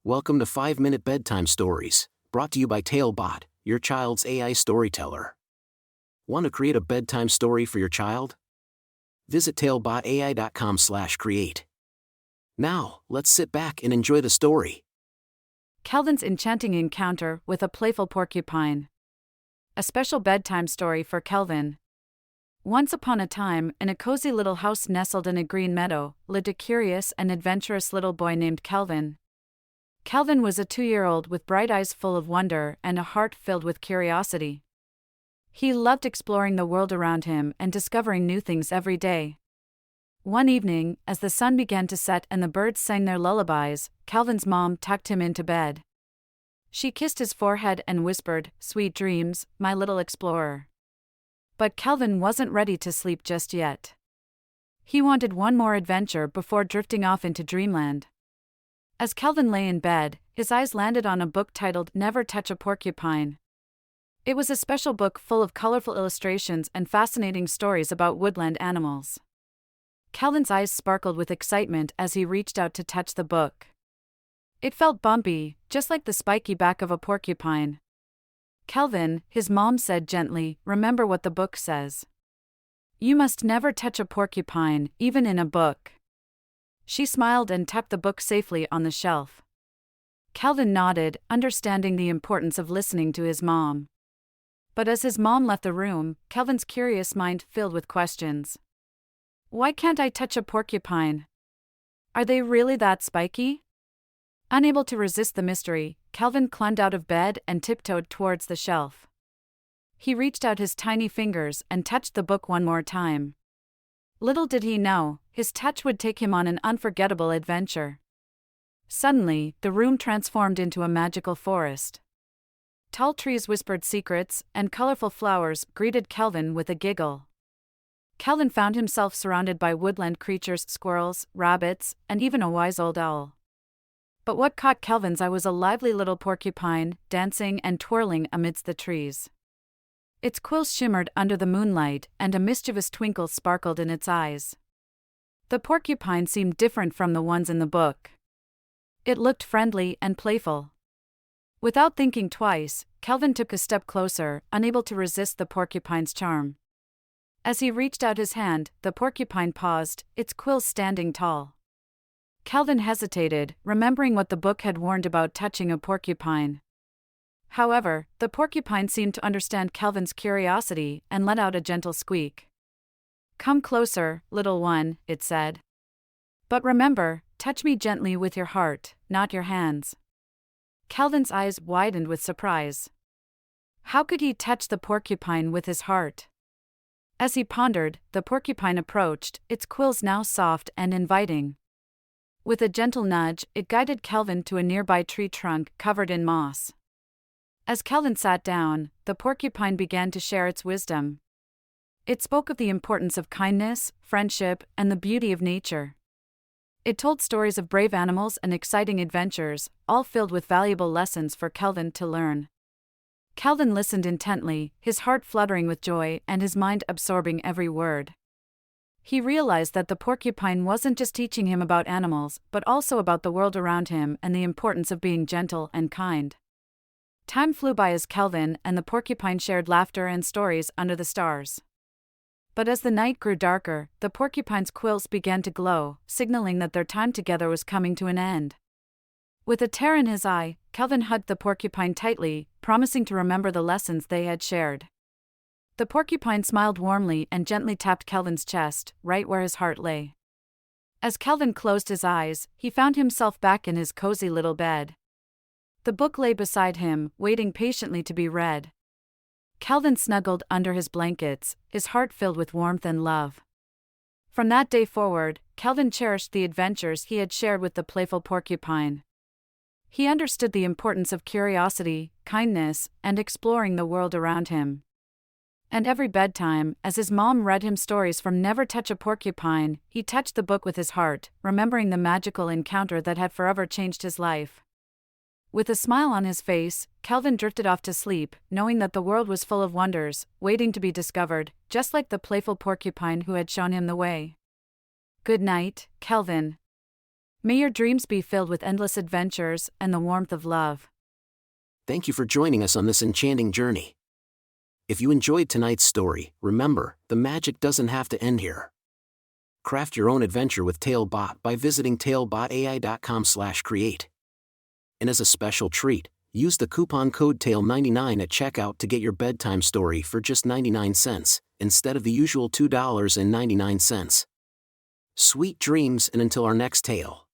Welcome to 5-Minute Bedtime Stories, brought to you by TaleBot, your child's AI storyteller. Want to create a bedtime story for your child? Visit talebotai.com/create. Now, let's sit back and enjoy the story. Kelvin's Enchanting Encounter with a Playful Porcupine. A special bedtime story for Kelvin. Once upon a time, in a cozy little house nestled in a green meadow, lived a curious and adventurous little boy named Kelvin. Kelvin was a 2-year-old with bright eyes full of wonder and a heart filled with curiosity. He loved exploring the world around him and discovering new things every day. One evening, as the sun began to set and the birds sang their lullabies, Kelvin's mom tucked him into bed. She kissed his forehead and whispered, "Sweet dreams, my little explorer." But Kelvin wasn't ready to sleep just yet. He wanted one more adventure before drifting off into dreamland. As Kelvin lay in bed, his eyes landed on a book titled Never Touch a Porcupine. It was a special book full of colorful illustrations and fascinating stories about woodland animals. Kelvin's eyes sparkled with excitement as he reached out to touch the book. It felt bumpy, just like the spiky back of a porcupine. "Kelvin," his mom said gently, "remember what the book says. You must never touch a porcupine, even in a book." She smiled and tucked the book safely on the shelf. Kelvin nodded, understanding the importance of listening to his mom. But as his mom left the room, Kelvin's curious mind filled with questions. Why can't I touch a porcupine? Are they really that spiky? Unable to resist the mystery, Kelvin climbed out of bed and tiptoed towards the shelf. He reached out his tiny fingers and touched the book one more time. Little did he know, his touch would take him on an unforgettable adventure. Suddenly, the room transformed into a magical forest. Tall trees whispered secrets, and colorful flowers greeted Kelvin with a giggle. Kelvin found himself surrounded by woodland creatures, squirrels, rabbits, and even a wise old owl. But what caught Kelvin's eye was a lively little porcupine, dancing and twirling amidst the trees. Its quills shimmered under the moonlight, and a mischievous twinkle sparkled in its eyes. The porcupine seemed different from the ones in the book. It looked friendly and playful. Without thinking twice, Kelvin took a step closer, unable to resist the porcupine's charm. As he reached out his hand, the porcupine paused, its quills standing tall. Kelvin hesitated, remembering what the book had warned about touching a porcupine. However, the porcupine seemed to understand Kelvin's curiosity and let out a gentle squeak. "Come closer, little one," it said. "But remember, touch me gently with your heart, not your hands." Kelvin's eyes widened with surprise. How could he touch the porcupine with his heart? As he pondered, the porcupine approached, its quills now soft and inviting. With a gentle nudge, it guided Kelvin to a nearby tree trunk covered in moss. As Kelvin sat down, the porcupine began to share its wisdom. It spoke of the importance of kindness, friendship, and the beauty of nature. It told stories of brave animals and exciting adventures, all filled with valuable lessons for Kelvin to learn. Kelvin listened intently, his heart fluttering with joy and his mind absorbing every word. He realized that the porcupine wasn't just teaching him about animals, but also about the world around him and the importance of being gentle and kind. Time flew by as Kelvin and the porcupine shared laughter and stories under the stars. But as the night grew darker, the porcupine's quills began to glow, signaling that their time together was coming to an end. With a tear in his eye, Kelvin hugged the porcupine tightly, promising to remember the lessons they had shared. The porcupine smiled warmly and gently tapped Kelvin's chest, right where his heart lay. As Kelvin closed his eyes, he found himself back in his cozy little bed. The book lay beside him, waiting patiently to be read. Kelvin snuggled under his blankets, his heart filled with warmth and love. From that day forward, Kelvin cherished the adventures he had shared with the playful porcupine. He understood the importance of curiosity, kindness, and exploring the world around him. And every bedtime, as his mom read him stories from Never Touch a Porcupine, he touched the book with his heart, remembering the magical encounter that had forever changed his life. With a smile on his face, Kelvin drifted off to sleep, knowing that the world was full of wonders, waiting to be discovered, just like the playful porcupine who had shown him the way. Good night, Kelvin. May your dreams be filled with endless adventures and the warmth of love. Thank you for joining us on this enchanting journey. If you enjoyed tonight's story, remember, the magic doesn't have to end here. Craft your own adventure with TaleBot by visiting talebotai.com/create. And as a special treat, use the coupon code TALE99 at checkout to get your bedtime story for just 99 cents, instead of the usual $2.99. Sweet dreams, and until our next tale.